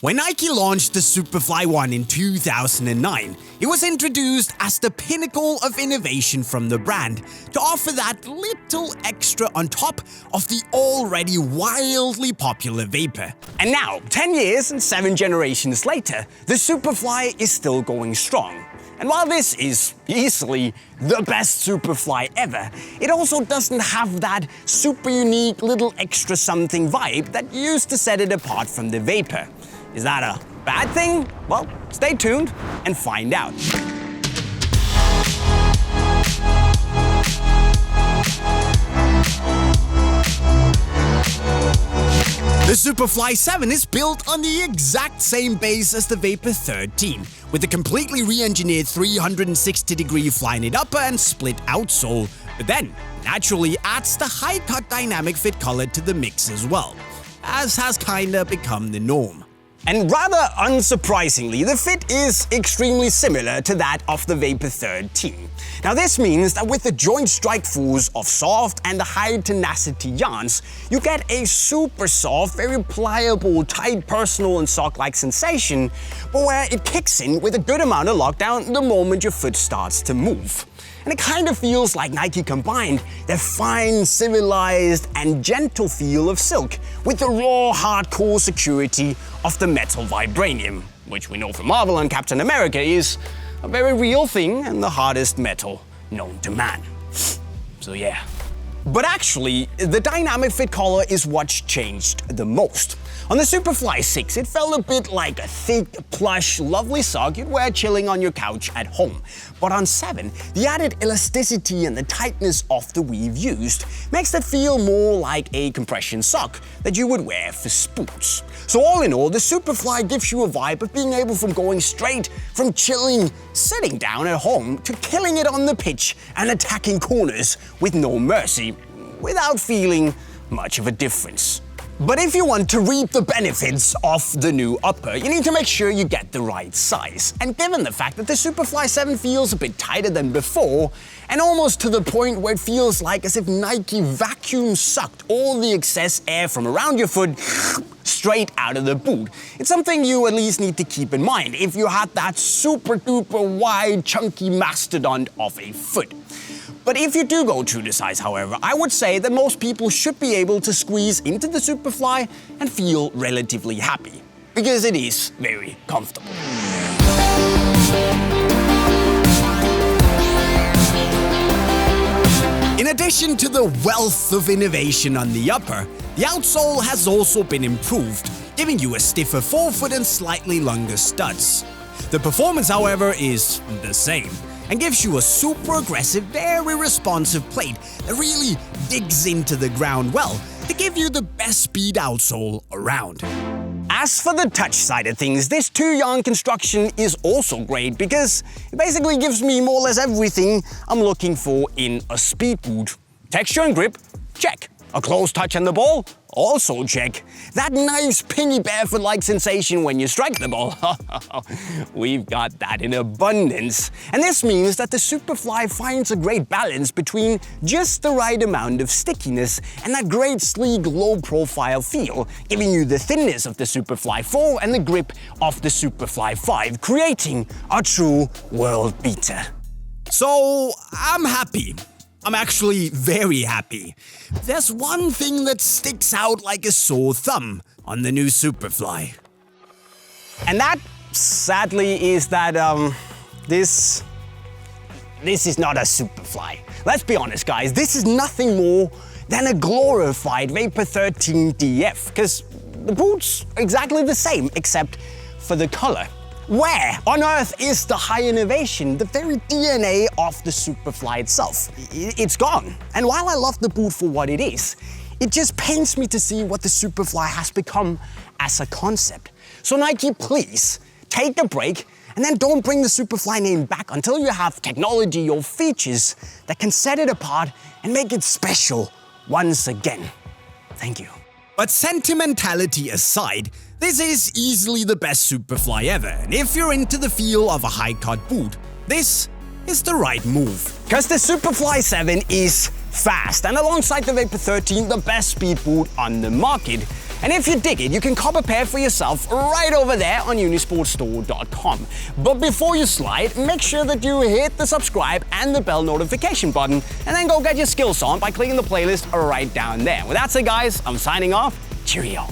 When Nike launched the Superfly 1 in 2009, it was introduced as the pinnacle of innovation from the brand to offer that little extra on top of the already wildly popular Vapor. And now, 10 years and 7 generations later, the Superfly is still going strong. And while this is easily the best Superfly ever, it also doesn't have that super unique little extra something vibe that used to set it apart from the Vapor. Is that a bad thing? Well, stay tuned and find out. The Superfly 7 is built on the exact same base as the Vapor 13, with a completely re-engineered 360-degree Flyknit upper and split outsole, but then naturally adds the high-cut dynamic fit color to the mix as well, as has kinda become the norm. And rather unsurprisingly, the fit is extremely similar to that of the Vapor 13. Now this means that with the joint strike force of soft and the high tenacity yarns, you get a super soft, very pliable, tight personal and sock-like sensation, but where it kicks in with a good amount of lockdown the moment your foot starts to move. And it kind of feels like Nike combined the fine, civilized, and gentle feel of silk with the raw, hardcore security of the metal vibranium, which we know from Marvel and Captain America is a very real thing and the hardest metal known to man. So yeah. But actually, the dynamic fit collar is what's changed the most. On the Superfly 6, it felt a bit like a thick, plush, lovely sock you'd wear chilling on your couch at home. But on 7, the added elasticity and the tightness of the weave used makes it feel more like a compression sock that you would wear for sports. So all in all, the Superfly gives you a vibe of being able from going straight from chilling, sitting down at home to killing it on the pitch and attacking corners with no mercy, without feeling much of a difference. But if you want to reap the benefits of the new upper, you need to make sure you get the right size. And given the fact that the Superfly 7 feels a bit tighter than before, and almost to the point where it feels like as if Nike vacuum sucked all the excess air from around your foot straight out of the boot, it's something you at least need to keep in mind if you had that super duper wide chunky mastodon of a foot. But if you do go true to size, however, I would say that most people should be able to squeeze into the Superfly and feel relatively happy, because it is very comfortable. In addition to the wealth of innovation on the upper, the outsole has also been improved, giving you a stiffer forefoot and slightly longer studs. The performance, however, is the same, and gives you a super aggressive, very responsive plate that really digs into the ground well to give you the best speed outsole around. As for the touch side of things, this 2-yarn construction is also great because it basically gives me more or less everything I'm looking for in a speed boot. Texture and grip, check. A close touch on the ball? Also check. That nice pingy barefoot-like sensation when you strike the ball? We've got that in abundance. And this means that the Superfly finds a great balance between just the right amount of stickiness and that great sleek low-profile feel, giving you the thinness of the Superfly 4 and the grip of the Superfly 5, creating a true world beater. So, I'm happy. I'm actually very happy. There's one thing that sticks out like a sore thumb on the new Superfly. And that, sadly, is that this is not a Superfly. Let's be honest, guys, this is nothing more than a glorified Vapor 13 DF, because the boot's exactly the same, except for the color. Where on earth is the high innovation, the very DNA of the Superfly itself? It's gone. And while I love the boot for what it is, it just pains me to see what the Superfly has become as a concept. So Nike, please, take a break and then don't bring the Superfly name back until you have technology or features that can set it apart and make it special once again. Thank you. But sentimentality aside, this is easily the best Superfly ever, and if you're into the feel of a high-cut boot, this is the right move. Because the Superfly 7 is fast, and alongside the Vapor 13, the best speed boot on the market. And if you dig it, you can cop a pair for yourself right over there on unisportstore.com. But before you slide, make sure that you hit the subscribe and the bell notification button, and then go get your skills on by clicking the playlist right down there. With that said, guys, I'm signing off. Cheerio.